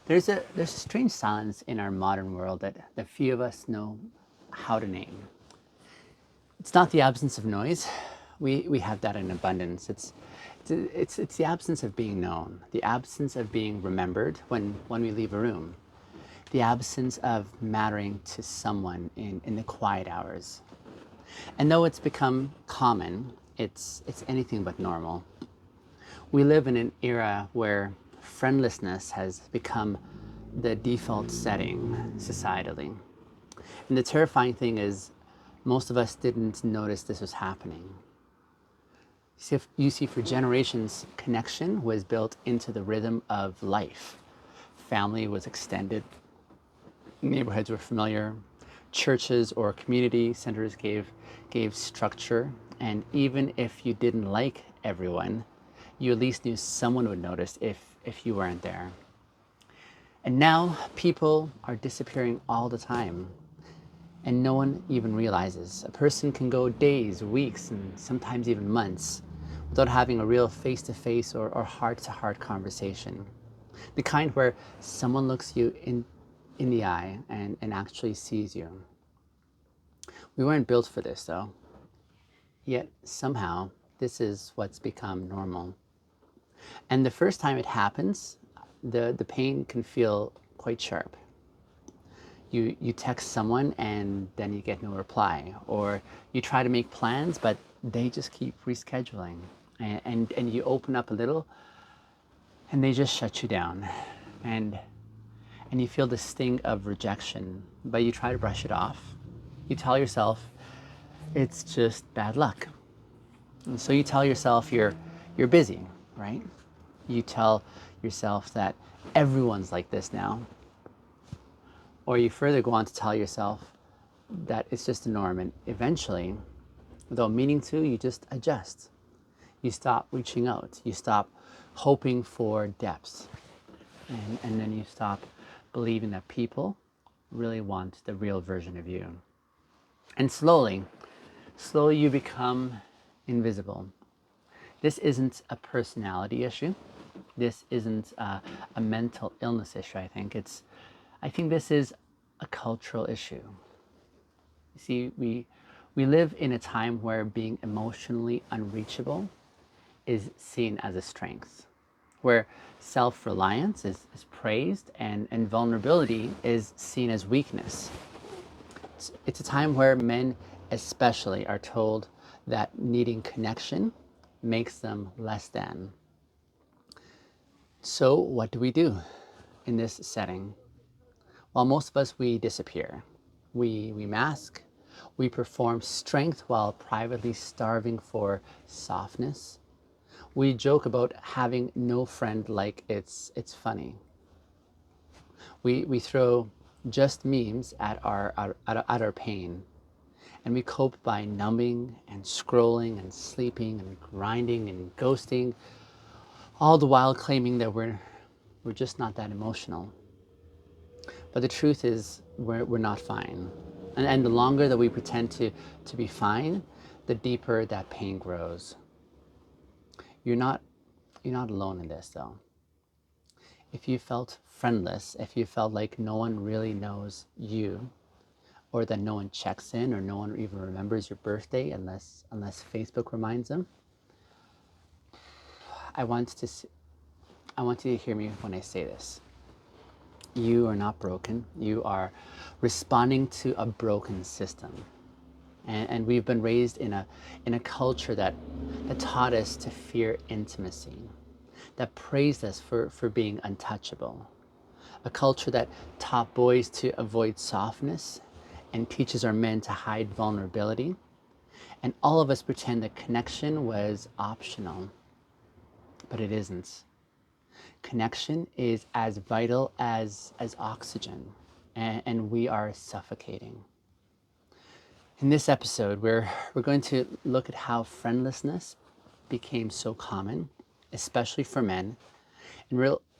There's a strange silence in our modern world that the few of us know how to name. It's not the absence of noise. We have that in abundance. It's the absence of being known, the absence of being remembered when we leave a room, the absence of mattering to someone in the quiet hours. And though it's become common, it's anything but normal. We live in an era where friendlessness has become the default setting societally. And the terrifying thing is, most of us didn't notice this was happening. You see, for generations, connection was built into the rhythm of life. Family was extended, neighborhoods were familiar, churches or community centers gave structure, and even if you didn't like everyone, you at least knew someone would notice if you weren't there. And now people are disappearing all the time, and no one even realizes. A person can go days, weeks, and sometimes even months without having a real face-to-face or heart-to-heart conversation. The kind where someone looks you in the eye and actually sees you. We weren't built for this though, yet somehow this is what's become normal. And the first time it happens, the pain can feel quite sharp. You text someone and then you get no reply, or you try to make plans but they just keep rescheduling, and you open up a little and they just shut you down, and you feel the sting of rejection, but you try to brush it off. You tell yourself it's just bad luck. And so you tell yourself you're busy, right? You tell yourself that everyone's like this now. Or you further go on to tell yourself that it's just a norm, and eventually, without meaning to, you just adjust. You stop reaching out. You stop hoping for depths. And then you stop believing that people really want the real version of you. And slowly you become invisible. This isn't a personality issue. This isn't a mental illness issue, I think. I think this is a cultural issue. You see, we live in a time where being emotionally unreachable is seen as a strength, where self-reliance is praised, and vulnerability is seen as weakness. It's a time where men especially are told that needing connection makes them less than. So what do we do in this setting? Well, most of us, we disappear. We mask. We perform strength while privately starving for softness. We joke about having no friend like it's funny. We throw just memes at our pain. And we cope by numbing and scrolling and sleeping and grinding and ghosting, all the while claiming that we're just not that emotional. But the truth is, we're not fine. And the longer that we pretend to be fine, the deeper that pain grows. You're not, you're not alone in this though. If you felt friendless, if you felt like no one really knows you, or that no one checks in, or no one even remembers your birthday unless Facebook reminds them, I want to I want you to hear me when I say this. You are not broken. You are responding to a broken system. And we've been raised in a culture that taught us to fear intimacy, that praised us for being untouchable. A culture that taught boys to avoid softness and teaches our men to hide vulnerability. And all of us pretend that connection was optional, but it isn't. Connection is as vital as oxygen, and we are suffocating. In this episode, we're going to look at how friendlessness became so common, especially for men, and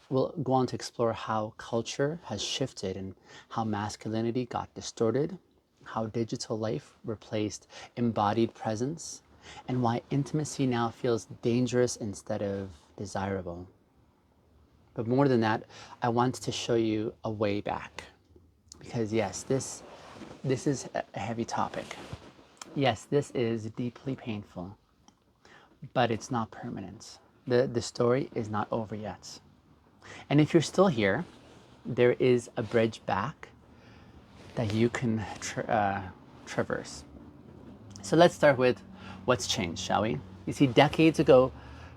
we'll go on to explore how culture has shifted and how masculinity got distorted, how digital life replaced embodied presence, and why intimacy now feels dangerous instead of desirable. But more than that, I wanted to show you a way back. Because yes, this is a heavy topic. Yes, this is deeply painful, but it's not permanent. The story is not over yet. And if you're still here, there is a bridge back that you can traverse. So let's start with what's changed, shall we? You see, decades ago,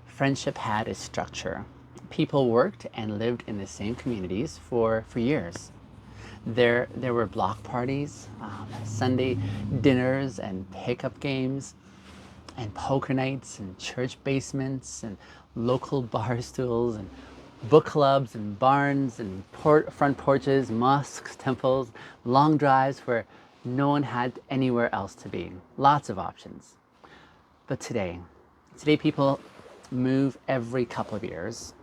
friendship had a structure. People worked and lived in the same communities for years. There were block parties, Sunday dinners and pickup games, and poker nights and church basements and local bar stools and book clubs and barns and front porches, mosques, temples, long drives where no one had anywhere else to be. Lots of options. But today people move every couple of years.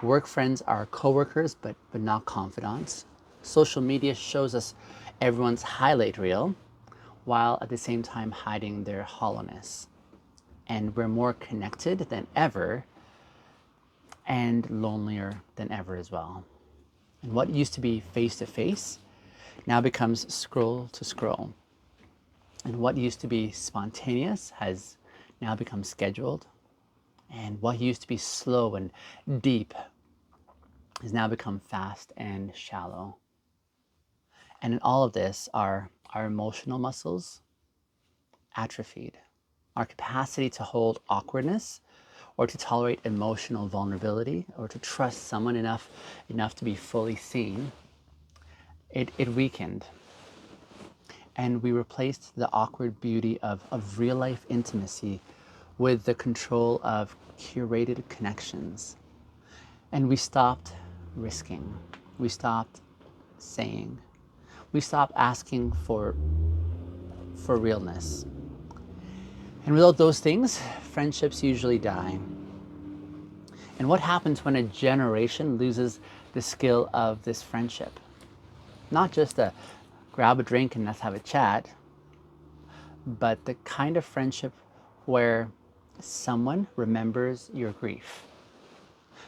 Work friends are coworkers, but not confidants. Social media shows us everyone's highlight reel, while at the same time hiding their hollowness. And we're more connected than ever, and lonelier than ever as well. And what used to be face to face now becomes scroll to scroll. And what used to be spontaneous has now become scheduled. And what used to be slow and deep has now become fast and shallow. And in all of this, our emotional muscles atrophied. Our capacity to hold awkwardness or to tolerate emotional vulnerability or to trust someone enough to be fully seen, it weakened. And we replaced the awkward beauty of real life intimacy with the control of curated connections. And we stopped risking. We stopped saying. We stopped asking for realness. And without those things, friendships usually die. And what happens when a generation loses the skill of this friendship? Not just a grab a drink and let's have a chat, but the kind of friendship where someone remembers your grief.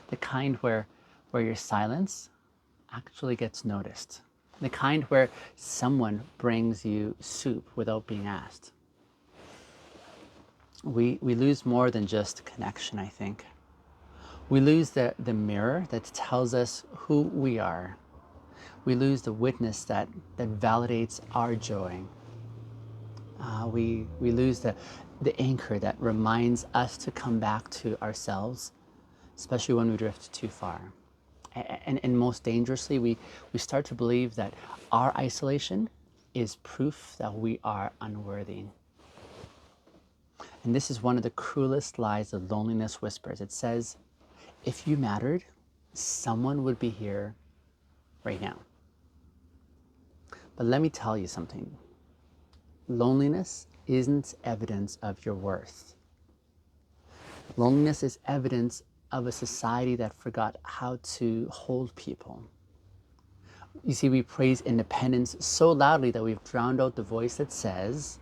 The kind where your silence actually gets noticed. The kind where someone brings you soup without being asked. We lose more than just connection, I think. We lose the mirror that tells us who we are. We lose the witness that validates our joy. We lose the anchor that reminds us to come back to ourselves, especially when we drift too far. And most dangerously, we start to believe that our isolation is proof that we are unworthy. And this is one of the cruelest lies that loneliness whispers. It says, if you mattered, someone would be here right now. But let me tell you something. Loneliness isn't evidence of your worth. Loneliness is evidence of a society that forgot how to hold people. You see, we praise independence so loudly that we've drowned out the voice that says,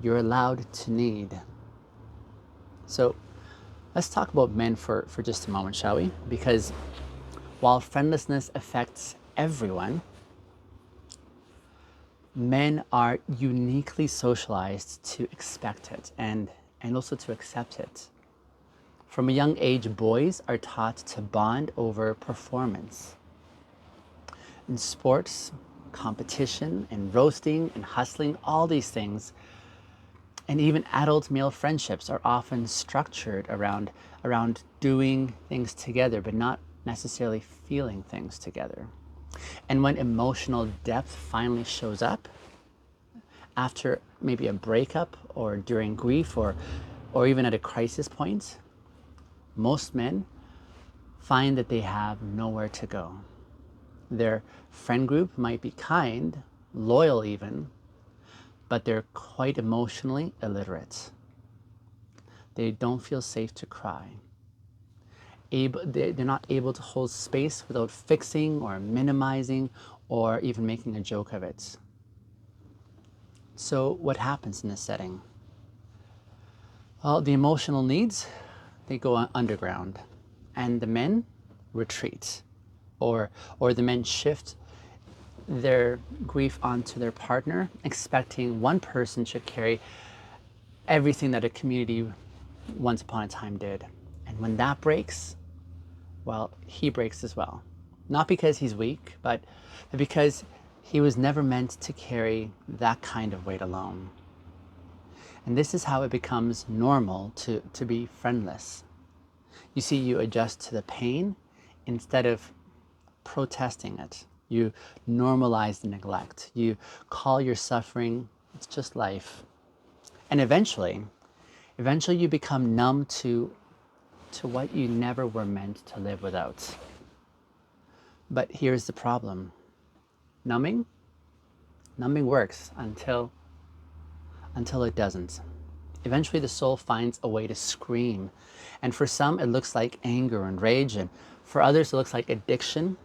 you're allowed to need. So let's talk about men for just a moment, shall we? Because while friendlessness affects everyone, men are uniquely socialized to expect it and also to accept it. From a young age, boys are taught to bond over performance. In sports, competition, and roasting and hustling, all these things, and even adult male friendships are often structured around doing things together, but not necessarily feeling things together. And when emotional depth finally shows up, after maybe a breakup or during grief or even at a crisis point, most men find that they have nowhere to go. Their friend group might be kind, loyal even, but they're quite emotionally illiterate. They don't feel safe to cry. They're not able to hold space without fixing or minimizing or even making a joke of it. So what happens in this setting? Well, the emotional needs, they go underground. And the men, retreat, or the men shift their grief onto their partner, expecting one person should carry everything that a community once upon a time did. And when that breaks, well, he breaks as well. Not because he's weak, but because he was never meant to carry that kind of weight alone. And this is how it becomes normal to be friendless. You see, you adjust to the pain instead of protesting it. You normalize the neglect. You call your suffering, it's just life. And eventually you become numb to what you never were meant to live without. But here's the problem. Numbing works until it doesn't. Eventually the soul finds a way to scream. And for some it looks like anger and rage, and for others it looks like addiction,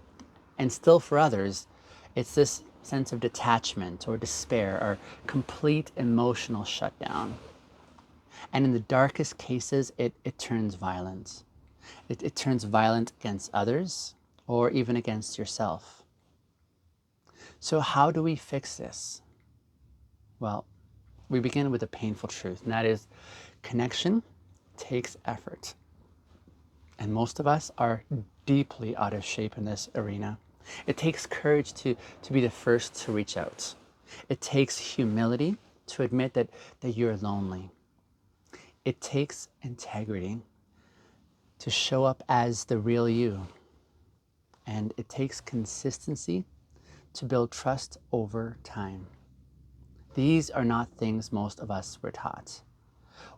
and still for others it's this sense of detachment or despair or complete emotional shutdown. And in the darkest cases, it turns violent. It turns violent against others or even against yourself. So how do we fix this? Well, we begin with a painful truth, and that is connection takes effort. And most of us are deeply out of shape in this arena. It takes courage to be the first to reach out. It takes humility to admit that you're lonely. It takes integrity to show up as the real you. And it takes consistency to build trust over time. These are not things most of us were taught.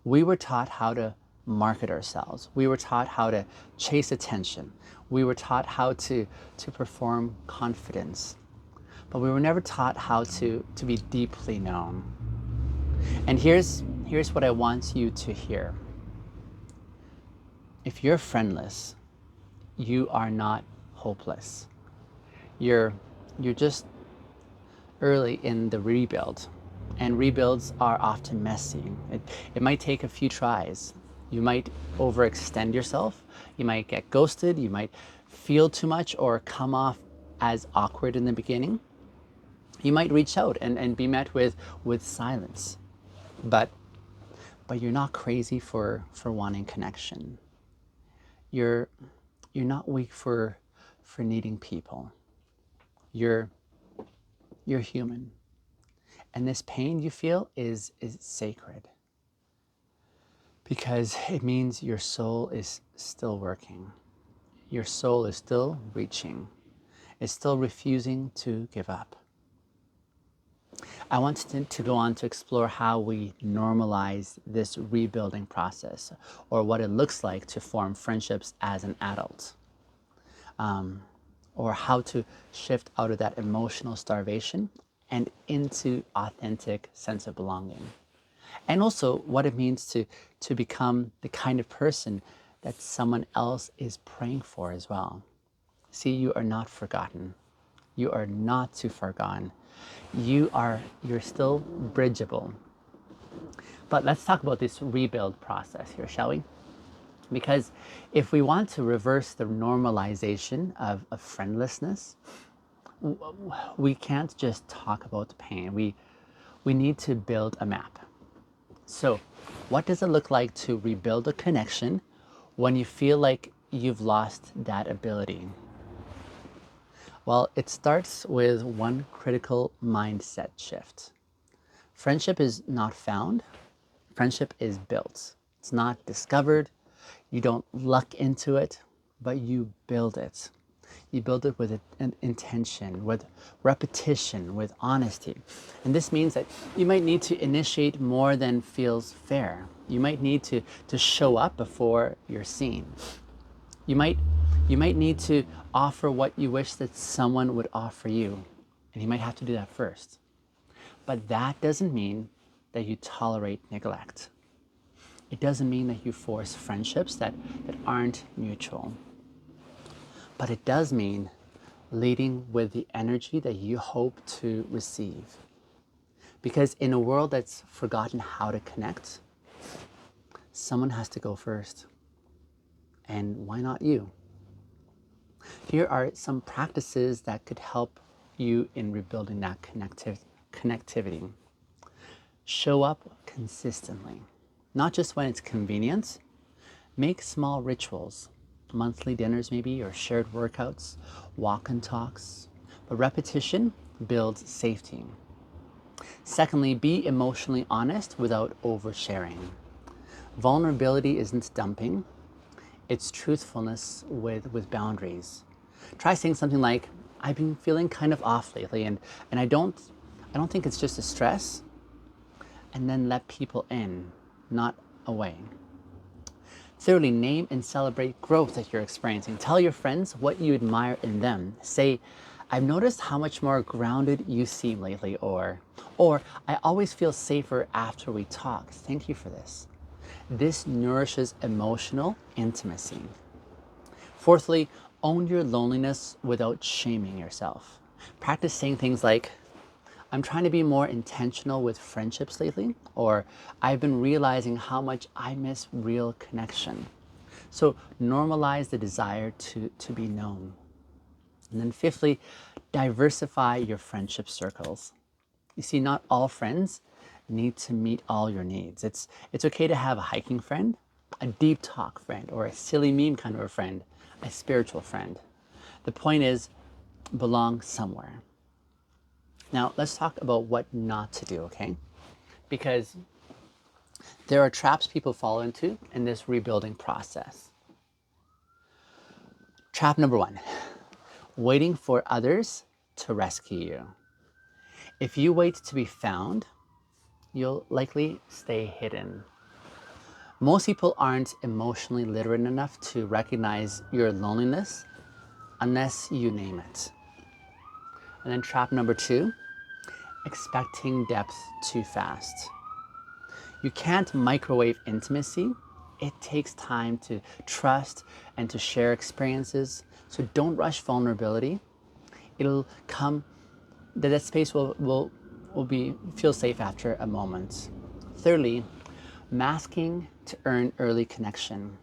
We were taught how to market ourselves. We were taught how to chase attention. We were taught how to perform confidence. But we were never taught how to be deeply known. And here's what I want you to hear. If you're friendless, you are not hopeless. You're just early in the rebuild. And rebuilds are often messy. It might take a few tries. You might overextend yourself. You might get ghosted. You might feel too much or come off as awkward in the beginning. You might reach out and be met with silence. But you're not crazy for wanting connection. You're not weak for needing people. You're human. And this pain you feel is sacred, because it means your soul is still working. Your soul is still reaching. It's still refusing to give up. I want to go on to explore how we normalize this rebuilding process, or what it looks like to form friendships as an adult, or how to shift out of that emotional starvation and into authentic sense of belonging. And also what it means to become the kind of person that someone else is praying for as well. See, you are not forgotten. You are not too far gone. You're still bridgeable. But let's talk about this rebuild process here, shall we? Because if we want to reverse the normalization of friendlessness, we can't just talk about the pain. We need to build a map. So what does it look like to rebuild a connection when you feel like you've lost that ability? Well, it starts with one critical mindset shift. Friendship is not found. Friendship is built. It's not discovered. You don't luck into it, but you build it. You build it with an intention, with repetition, with honesty. And this means that you might need to initiate more than feels fair. You might need to show up before you're seen. You might need to offer what you wish that someone would offer you. And you might have to do that first. But that doesn't mean that you tolerate neglect. It doesn't mean that you force friendships that aren't mutual. But it does mean leading with the energy that you hope to receive. Because in a world that's forgotten how to connect, someone has to go first. And why not you? Here are some practices that could help you in rebuilding that connectivity. Show up consistently, not just when it's convenient. Make small rituals, monthly dinners maybe, or shared workouts, walk and talks. But repetition builds safety. Secondly, be emotionally honest without oversharing. Vulnerability isn't dumping, it's truthfulness with boundaries. Try saying something like, I've been feeling kind of off lately, and I don't think it's just a stress, and then let people in, not away. Thirdly, name and celebrate growth that you're experiencing. Tell your friends what you admire in them. Say, I've noticed how much more grounded you seem lately, or I always feel safer after we talk. Thank you for this. This nourishes emotional intimacy. Fourthly, own your loneliness without shaming yourself. Practice saying things like, I'm trying to be more intentional with friendships lately, or I've been realizing how much I miss real connection. So normalize the desire to be known. And then fifthly, diversify your friendship circles. You see, not all friends need to meet all your needs. It's okay to have a hiking friend, a deep talk friend, or a silly meme kind of a friend, a spiritual friend. The point is, belong somewhere. Now, let's talk about what not to do, okay? Because there are traps people fall into in this rebuilding process. Trap number one, waiting for others to rescue you. If you wait to be found, you'll likely stay hidden. Most people aren't emotionally literate enough to recognize your loneliness unless you name it. And then trap number two, expecting depth too fast. You can't microwave intimacy. It takes time to trust and to share experiences. So don't rush vulnerability. It'll come, that space will feel safe after a moment. Thirdly, masking to earn early connection.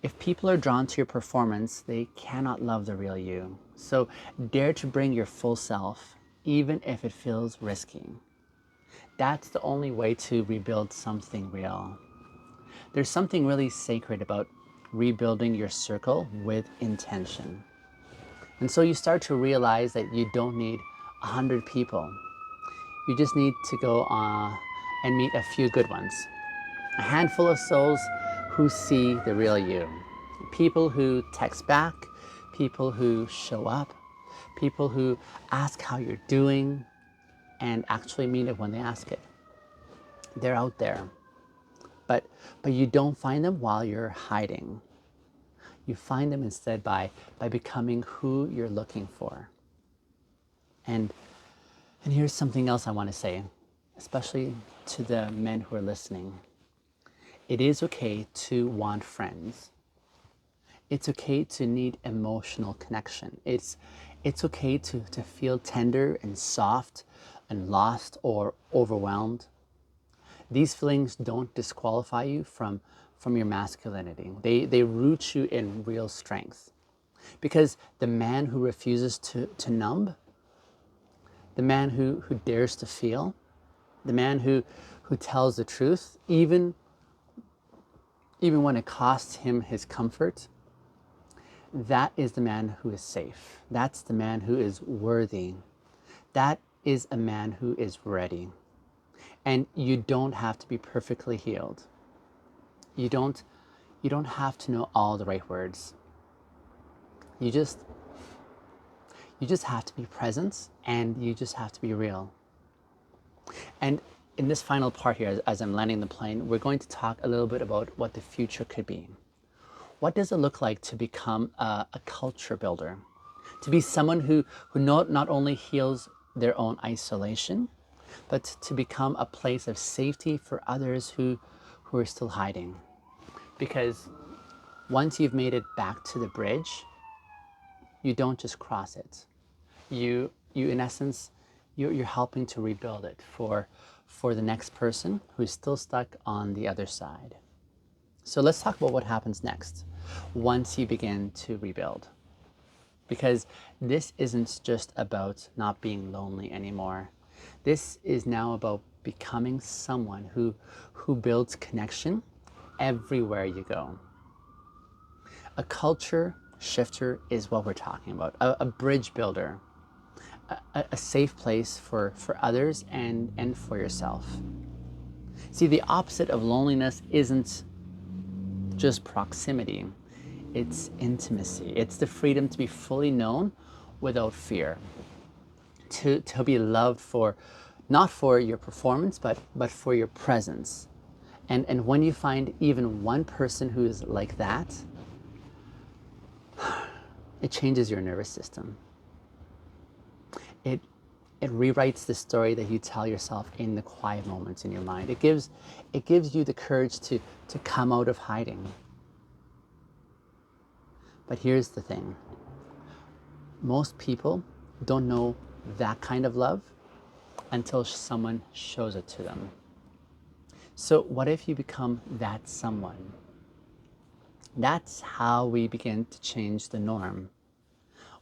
If people are drawn to your performance, they cannot love the real you. So dare to bring your full self, even if it feels risky. That's the only way to rebuild something real. There's something really sacred about rebuilding your circle with intention. And so you start to realize that you don't need 100 people. You just need to go and meet a few good ones. A handful of souls who see the real you. People who text back, people who show up, people who ask how you're doing and actually mean it when they ask it. They're out there. But you don't find them while you're hiding. You find them instead by becoming who you're looking for. And here's something else I want to say, especially to the men who are listening. It is okay to want friends. It's okay to need emotional connection. It's okay to feel tender and soft and lost or overwhelmed. These feelings don't disqualify you from your masculinity. They root you in real strength. Because the man who refuses to numb, the man who dares to feel, the man who tells the truth, even when it costs him his comfort, that is the man who is safe. That's the man who is worthy. That is a man who is ready. And you don't have to be perfectly healed. You don't have to know all the right words. You just have to be present, and you just have to be real. And in this final part here, as I'm landing the plane, we're going to talk a little bit about what the future could be. What does it look like to become a culture builder? To be someone who not only heals their own isolation, but to become a place of safety for others who are still hiding. Because once you've made it back to the bridge, you don't just cross it. You in essence, you're helping to rebuild it for the next person who's still stuck on the other side. So let's talk about what happens next once you begin to rebuild. because this isn't just about not being lonely anymore. This is now about becoming someone who builds connection everywhere you go. A culture shifter is what we're talking about, a bridge builder, a safe place for others and for yourself. See, the opposite of loneliness isn't just proximity, it's intimacy. It's the freedom to be fully known without fear, to be loved for, not for your performance, but for your presence. And when you find even one person who's like that, it changes your nervous system. It it rewrites the story that you tell yourself in the quiet moments in your mind. It gives you the courage to come out of hiding. But here's the thing. Most people don't know that kind of love until someone shows it to them. So what if you become that someone? That's how we begin to change the norm.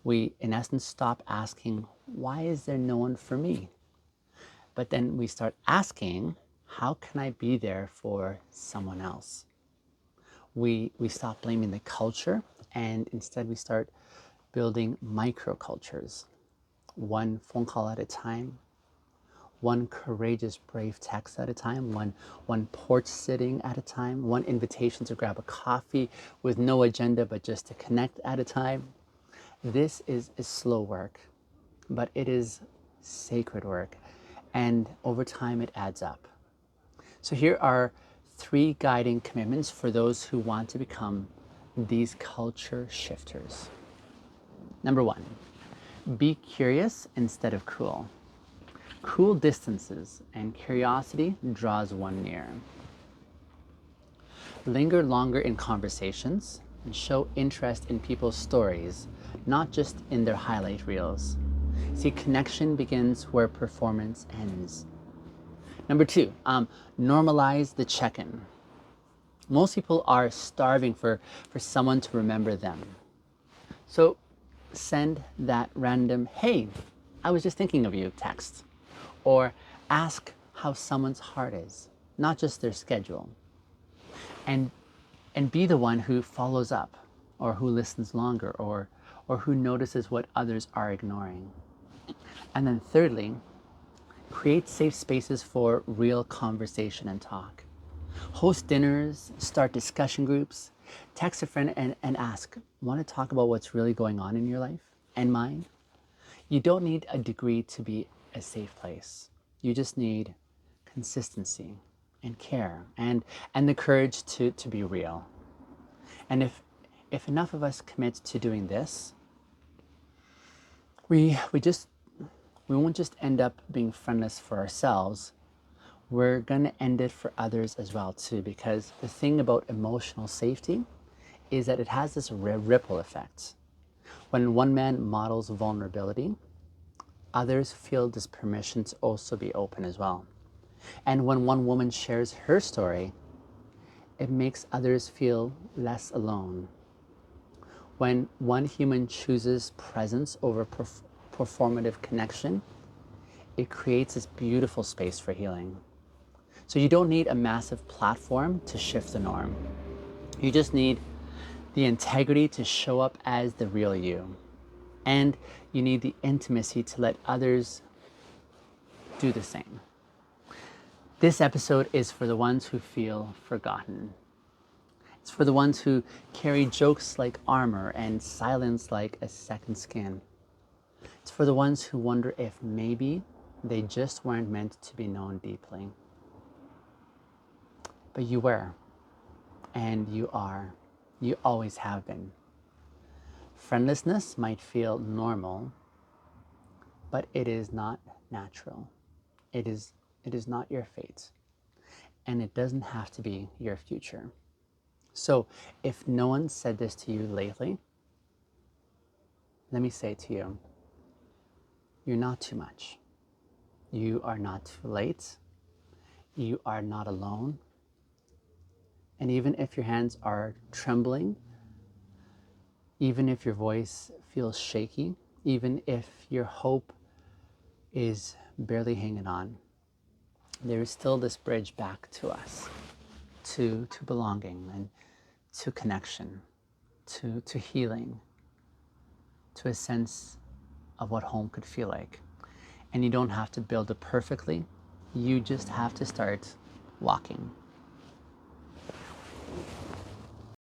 We, in essence, stop asking, why is there no one for me? But then we start asking, how can I be there for someone else? We stop blaming the culture, and instead we start building microcultures, one phone call at a time, one courageous, brave text at a time, one porch sitting at a time, one invitation to grab a coffee with no agenda but just to connect at a time. This is slow work, but it is sacred work, and over time it adds up. So here are 3 guiding commitments for those who want to become these culture shifters. Number 1, be curious instead of cruel. Cruel distances, and curiosity draws one near. Linger longer in conversations and show interest in people's stories, not just in their highlight reels. See, connection begins where performance ends. Number 2, normalize the check-in. Most people are starving for someone to remember them. So send that random, hey, I was just thinking of you text. Or ask how someone's heart is, not just their schedule. And be the one who follows up, or who listens longer, or who notices what others are ignoring. And then thirdly, create safe spaces for real conversation and talk. Host dinners, start discussion groups, text a friend and ask, want to talk about what's really going on in your life and mine? You don't need a degree to be a safe place. You just need consistency and care and the courage to be real. And if enough of us commit to doing this, we won't just end up being friendless for ourselves. We're going to end it for others as well too, because the thing about emotional safety is that it has this ripple effect. When one man models vulnerability, others feel this permission to also be open as well. And when one woman shares her story, it makes others feel less alone. When one human chooses presence over performative connection, it creates this beautiful space for healing. So you don't need a massive platform to shift the norm. You just need the integrity to show up as the real you. And you need the intimacy to let others do the same. This episode is for the ones who feel forgotten. It's for the ones who carry jokes like armor and silence like a second skin. It's for the ones who wonder if maybe they just weren't meant to be known deeply. But you were, and you are. You always have been. Friendlessness might feel normal, but it is not natural. It is not your fate, and it doesn't have to be your future. So if no one said this to you lately, let me say to you, you're not too much. You are not too late. You are not alone. And even if your hands are trembling, even if your voice feels shaky, even if your hope is barely hanging on, there is still this bridge back to us, to belonging and to connection, to healing, to a sense of what home could feel like. And you don't have to build it perfectly. You just have to start walking.